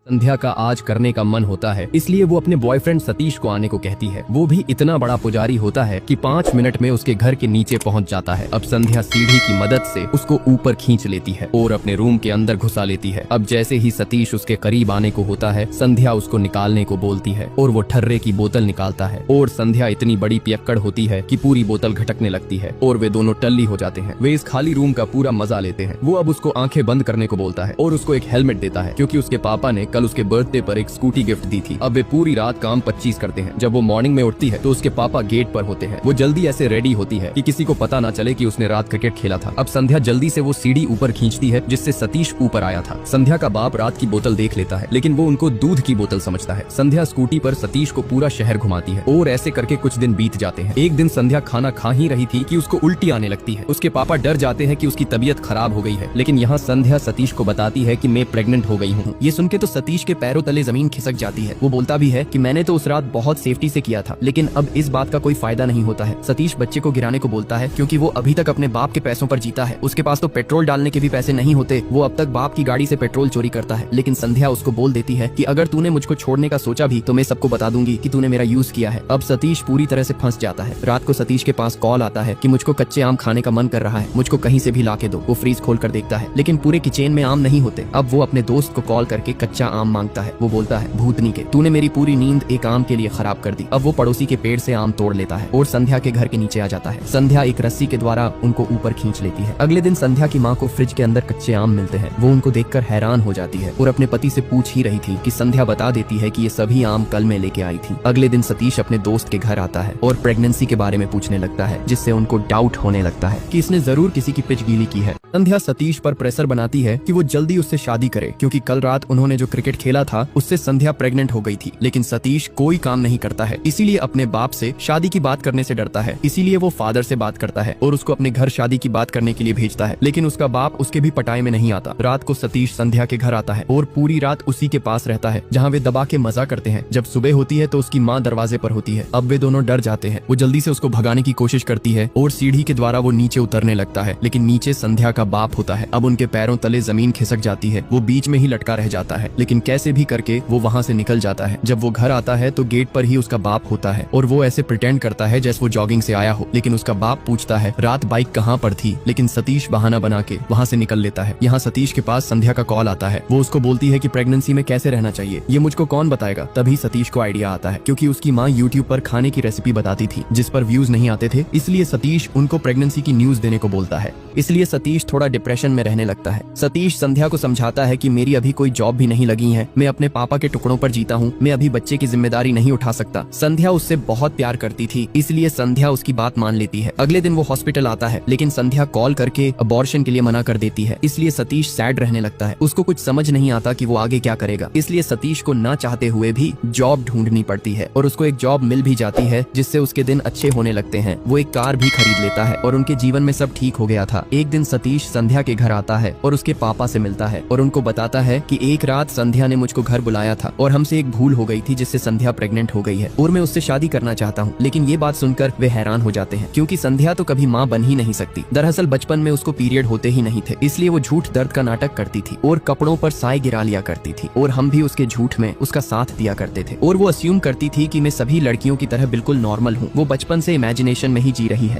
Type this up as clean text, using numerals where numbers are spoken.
संध्या का आज करने का मन होता है, इसलिए वो अपने बॉयफ्रेंड सतीश को आने को कहती है। वो भी इतना बड़ा पुजारी होता है कि 5 मिनट में उसके घर के नीचे पहुंच जाता है। अब संध्या सीढ़ी की मदद से उसको ऊपर खींच लेती है और अपने रूम के अंदर घुसा लेती है। अब जैसे ही सतीश उसके करीब आने को होता है, संध्या उसको निकालने को बोलती है और वो ठर्रे की बोतल निकालता है और संध्या इतनी बड़ी पियक्कड़ होती है कि पूरी बोतल घटकने लगती है और वे दोनों टल्ली हो जाते हैं। वे इस खाली रूम का पूरा मजा लेते हैं। वो अब उसको आंखें बंद करने को बोलता है और उसको एक हेलमेट देता है, क्योंकि उसके पापा ने कल उसके बर्थडे पर एक स्कूटी गिफ्ट दी थी। अब वे पूरी रात काम 25 करते हैं। जब वो मॉर्निंग में उठती है तो उसके पापा गेट पर होते हैं। वो जल्दी ऐसे रेडी होती है कि किसी को पता ना चले कि उसने रात क्रिकेट खेला था। अब संध्या जल्दी से वो सीढ़ी ऊपर खींचती है जिससे सतीश ऊपर आया था। संध्या का बाप रात की बोतल देख लेता है, लेकिन वो उनको दूध की बोतल समझता है। संध्या स्कूटी पर सतीश को पूरा शहर घुमाती है और ऐसे करके कुछ दिन बीत जाते हैं। एक दिन संध्या खाना खा ही रही थी कि उसको उल्टी आने लगती है। उसके पापा डर जाते हैं कि उसकी तबीयत खराब हो गई है, लेकिन यहाँ संध्या सतीश को बताती है कि मैं प्रेग्नेंट हो गई हूँ। ये सुन के तो सतीश के पैरों तले जमीन खिसक जाती है। वो बोलता भी है कि मैंने तो उस रात बहुत सेफ्टी से किया था, लेकिन अब इस बात का कोई फायदा नहीं होता है। सतीश बच्चे को गिराने को बोलता है, क्योंकि वो अभी तक अपने बाप के पैसों पर जीता है। उसके पास तो पेट्रोल डालने के भी पैसे नहीं होते। वो अब तक बाप की गाड़ी से पेट्रोल चोरी करता है। लेकिन संध्या उसको बोल देती है कि अगर तूने मुझको छोड़ने का सोचा भी तो मैं सबको बता दूंगी कि तूने मेरा यूज किया है। अब सतीश पूरी तरह से फंस जाता है। रात को सतीश के पास कॉल आता है कि मुझको कच्चे आम खाने का मन कर रहा है, मुझको कहीं से भी लाके दो। वो फ्रीज खोल कर देखता है, लेकिन पूरे किचन में आम नहीं होते। अब वो अपने दोस्त को कॉल करके कच्चा आम मांगता है। वो बोलता है, भूतनी के, तूने मेरी पूरी नींद एक आम के लिए खराब कर दी। अब वो पड़ोसी के पेड़ से आम तोड़ लेता है और संध्या के घर के नीचे आ जाता है। संध्या एक रस्सी के द्वारा उनको ऊपर खींच लेती है। अगले दिन संध्या की माँ को फ्रिज के अंदर कच्चे आम मिलते हैं। वो उनको देखकर हैरान हो जाती है और अपने पति से पूछ ही रही थी कि संध्या बता देती है कि ये सभी आम कल मैं लेके आई थी। अगले दिन सतीश अपने दोस्त के घर आता है और प्रेगनेंसी के बारे में पूछने लगता है, जिससे उनको डाउट होने लगता है कि इसने जरूर किसी की पिच गीली की है। संध्या सतीश पर प्रेशर बनाती है कि वो जल्दी उससे शादी करे, क्योंकि कल रात उन्होंने जो क्रिकेट खेला था उससे संध्या प्रेग्नेंट हो गई थी। लेकिन सतीश कोई काम नहीं करता है, इसीलिए अपने बाप से शादी की बात करने से डरता है। इसीलिए वो फादर से बात करता है और उसको अपने घर शादी की बात करने के लिए भेजता है, लेकिन उसका बाप उसके भी पटाए में नहीं आता। रात को सतीश संध्या के घर आता है और पूरी रात उसी के पास रहता है, जहाँ वे दबा के मजा करते हैं। जब सुबह होती है तो उसकी माँ दरवाजे पर होती है। अब वे दोनों डर जाते हैं। वो जल्दी से उसको भगाने की कोशिश करती है और सीढ़ी के द्वारा वो नीचे उतरने लगता है, लेकिन नीचे संध्या का बाप होता है। अब उनके पैरों तले जमीन खिसक जाती है। वो बीच में ही लटका रह जाता है, लेकिन कैसे भी करके वो वहाँ से निकल जाता है। जब वो घर आता है तो गेट पर ही उसका बाप होता है और वो ऐसे प्रिटेंड करता है जैसे वो जॉगिंग से आया हो। लेकिन उसका बाप पूछता है, रात बाइक कहाँ पर थी? लेकिन सतीश बहाना बना के वहाँ से निकल लेता है। यहाँ सतीश के पास संध्या का कॉल आता है। वो उसको बोलती है कि प्रेगनेंसी में कैसे रहना चाहिए ये मुझको कौन बताएगा। तभी सतीश को आइडिया आता है, क्योंकि उसकी माँ यूट्यूब पर खाने की रेसिपी बताती थी जिस पर व्यूज नहीं आते थे, इसलिए सतीश उनको प्रेगनेंसी की न्यूज देने को बोलता है। इसलिए सतीश थोड़ा डिप्रेशन में रहने लगता है। सतीश संध्या को समझाता है कि मेरी अभी कोई जॉब भी नहीं लगी है, मैं अपने पापा के टुकड़ों पर जीता हूँ, मैं अभी बच्चे की जिम्मेदारी नहीं उठा सकता। संध्या उससे बहुत प्यार करती थी, इसलिए संध्या उसकी बात मान लेती है। अगले दिन वो हॉस्पिटल आता है, लेकिन संध्या कॉल करके अबॉर्शन के लिए मना कर देती है। इसलिए सतीश सैड रहने लगता है। उसको कुछ समझ नहीं आता कि वो आगे क्या करेगा। इसलिए सतीश को ना चाहते हुए भी जॉब ढूंढनी पड़ती है और उसको एक जॉब मिल भी जाती है, जिससे उसके दिन अच्छे होने लगते हैं। वो एक कार भी खरीद लेता है और उनके जीवन में सब ठीक हो गया था। एक दिन सतीश संध्या के घर आता है और उसके पापा से मिलता है और उनको बताता है कि एक रात संध्या ने मुझको घर बुलाया था और हमसे एक भूल हो गई थी, जिससे संध्या प्रेग्नेंट हो गई है और मैं उससे शादी करना चाहता हूँ। लेकिन ये बात सुनकर वे हैरान हो जाते हैं, क्योंकि संध्या तो कभी माँ बन ही नहीं सकती। दरअसल बचपन में उसको पीरियड होते ही नहीं थे, इसलिए वो झूठ दर्द का नाटक करती थी और कपड़ों पर साए गिरा लिया करती थी और हम भी उसके झूठ में उसका साथ दिया करते थे। और वो अस्यूम करती थी कि मैं सभी लड़कियों की तरह बिल्कुल नॉर्मल हूँ। वो बचपन से इमेजिनेशन में ही जी रही है।